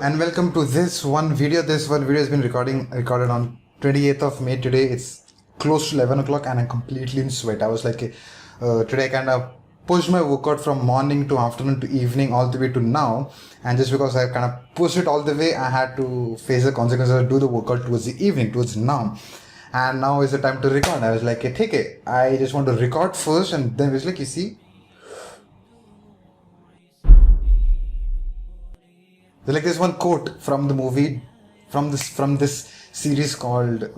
and welcome to this one video. This one video has been recorded on 28th of May. Today it's close to 11 o'clock and I'm completely in sweat. I was like, today I kind of pushed my workout from morning to afternoon to evening all the way to now, and just because I kind of pushed it all the way, I had to face the consequences of do the workout towards the evening, towards now. And now is the time to record. I was like, hey, take it. I just want to record first, and then it's like, you see, there's like this one quote from the movie, from this series called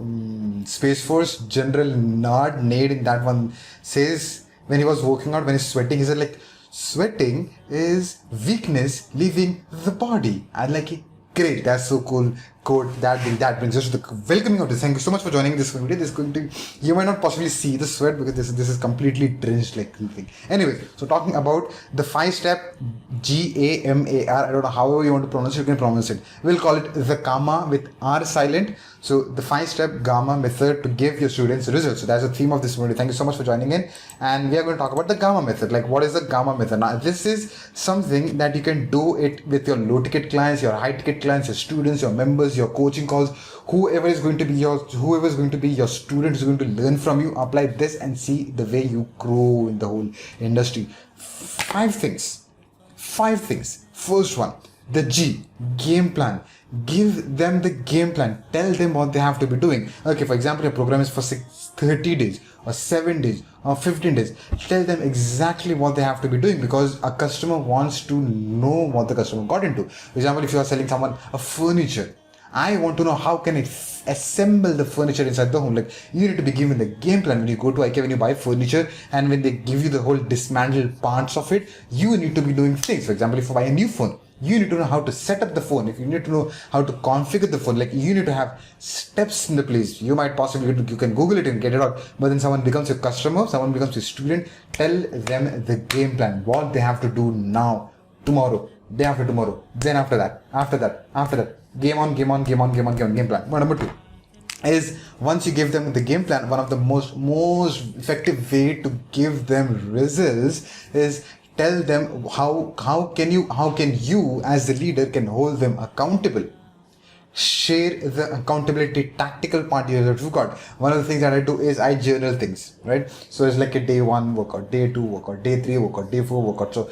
Space Force. General Ned in that one says, when he was working out, when he's sweating, he said like, sweating is weakness leaving the body. And like, great, that's so cool quote. That brings us to the welcoming of this. Thank you so much for joining this video. This is going to, you might not possibly see the sweat because this is completely drenched like anything. Anyway, so talking about the 5-step GAMAR, I don't know how you want to pronounce it, you can pronounce it. We'll call it the GAMA with R silent. So the 5-step GAMA method to give your students results. So that's the theme of this video. Thank you so much for joining in. And we are going to talk about the GAMA method. Like, what is the GAMA method? Now, this is something that you can do it with your low ticket clients, your high ticket clients, your students, your members, your coaching calls, whoever is going to be your student is going to learn from you. Apply this and see the way you grow in the whole industry. Five things. First one, the G, game plan. Give them the game plan. Tell them what they have to be doing. Okay, for example, your program is for 30 days or 7 days or 15 days. Tell them exactly what they have to be doing, because a customer wants to know what the customer got into. For example, if you are selling someone a furniture, I want to know how can I assemble the furniture inside the home. Like, you need to be given the game plan when you go to IKEA, when you buy furniture, and when they give you the whole dismantled parts of it, you need to be doing things. For example, if you buy a new phone, you need to know how to set up the phone. If you need to know how to configure the phone, like, you need to have steps in the place. You might possibly, you can Google it and get it out. But then someone becomes your customer, someone becomes your student. Tell them the game plan, what they have to do now, tomorrow, day after tomorrow, then after that. Game plan. But number 2 is, once you give them the game plan, one of the most effective way to give them results is tell them how can you as the leader can hold them accountable. Share the accountability tactical part you've got. One of the things that I do is I journal things, right? So it's like a day 1 workout, day 2 workout, day 3 workout, day 4 workout. So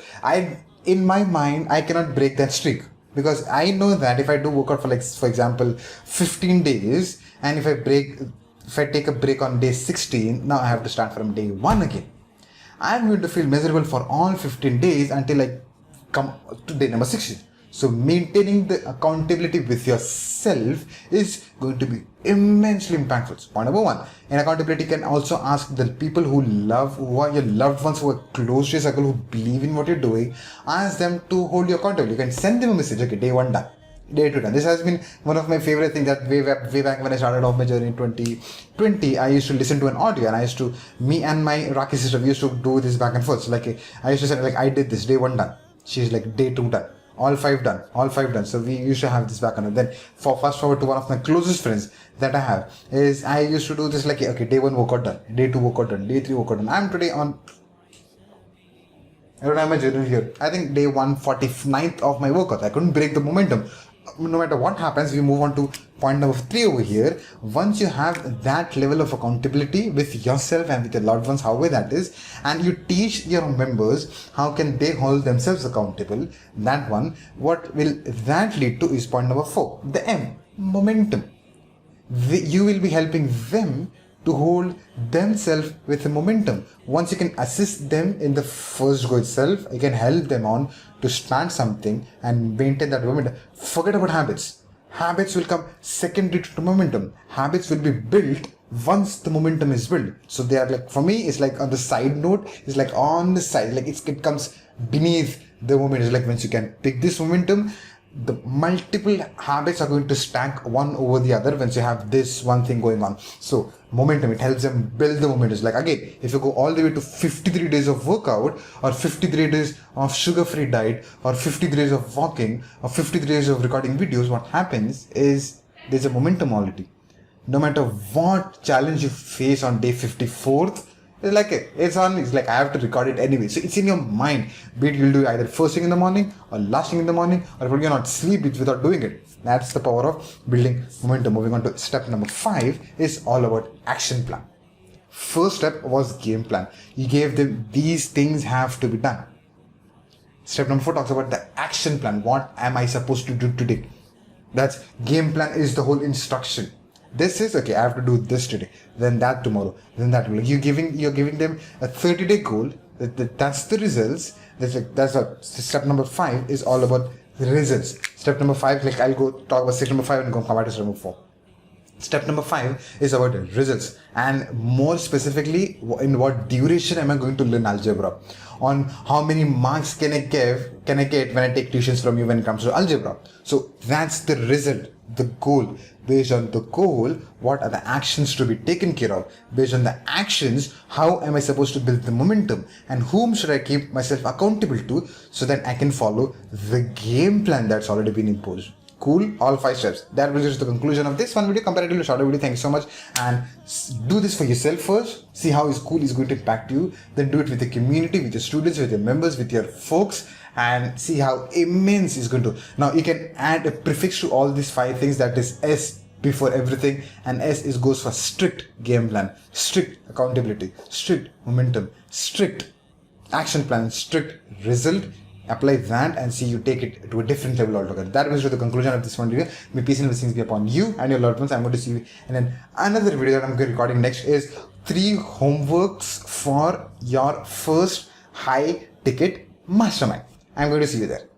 in my mind, I cannot break that streak, because I know that if I do workout for, like, for example, 15 days, and if I take a break on day 16, now I have to start from day 1 again. I'm going to feel miserable for all 15 days until I come to day number 16. So maintaining the accountability with yourself is going to be immensely impactful. So point number 1. And accountability can also ask the people who are your loved ones, who are close to your circle, who believe in what you're doing. Ask them to hold you accountable. You can send them a message. Okay, day 1 done. Day 2 done. This has been one of my favorite things, that way back when I started off my journey in 2020, I used to listen to an audio, and me and my Rocky sister, we used to do this back and forth. So like, I used to say like, I did this, day 1 done. She's like, day 2 done. All 5 done. So we used to have this back and then fast forward to one of my closest friends that I have, is I used to do this like, okay, day 1 workout done, day 2 workout done, day 3 workout done. I'm today on, I don't have my journal here, I think day 149th of my workout. I couldn't break the momentum. No matter what happens, we move on to point number 3 over here. Once you have that level of accountability with yourself and with your loved ones, however that is, and you teach your members how can they hold themselves accountable, that one, what will that lead to is point number 4, the M, momentum. You will be helping them to hold themselves with the momentum. Once you can assist them in the first go itself, you can help them on to start something and maintain that momentum. Forget about habits. Habits will come secondary to momentum. Habits will be built once the momentum is built. So they are like, for me, it's like on the side note, it's like on the side, like it comes beneath the momentum. It's like, once you can pick this momentum, the multiple habits are going to stack one over the other once you have this one thing going on. So momentum, it helps them build the momentum. It's like, again, if you go all the way to 53 days of workout, or 53 days of sugar-free diet, or 53 days of walking, or 53 days of recording videos, what happens is there's a momentum already. No matter what challenge you face on day 54th, It's like it's on. It's like I have to record it anyway. So it's in your mind. Be it you'll do either first thing in the morning or last thing in the morning, or if you're not sleep without doing it. That's the power of building momentum. Moving on to step number 5 is all about action plan. First step was game plan. You gave them these things have to be done. Step number 4 talks about the action plan. What am I supposed to do today? That's game plan is the whole instruction. This is okay. I have to do this today, then that tomorrow, then that. You're giving them a 30-day goal. That's the results. That's what step number 5 is all about. The results. Step number 5, like I'll go talk about step number 5 and come back to step number 4. Step number 5 is about results, and more specifically, in what duration am I going to learn algebra? On how many marks can I get when I take tuitions from you when it comes to algebra? So that's the result, the goal. Based on the goal, what are the actions to be taken care of? Based on the actions, how am I supposed to build the momentum? And whom should I keep myself accountable to so that I can follow the game plan that's already been imposed? Cool, all 5 steps. That brings us to the conclusion of this one video, comparatively shorter video. Thank you so much, and do this for yourself first. See how school is going to impact you. Then do it with the community, with your students, with your members, with your folks, and see how immense is going to. Now you can add a prefix to all these 5 things, that is S before everything, and S goes for strict game plan, strict accountability, strict momentum, strict action plan, strict result. Apply that and see you take it to a different level altogether. That brings to the conclusion of this one video. May peace and blessings be upon you and your loved ones. I'm going to see you in another video that I'm recording next is 3 homeworks for your first high ticket mastermind. I'm going to see you there.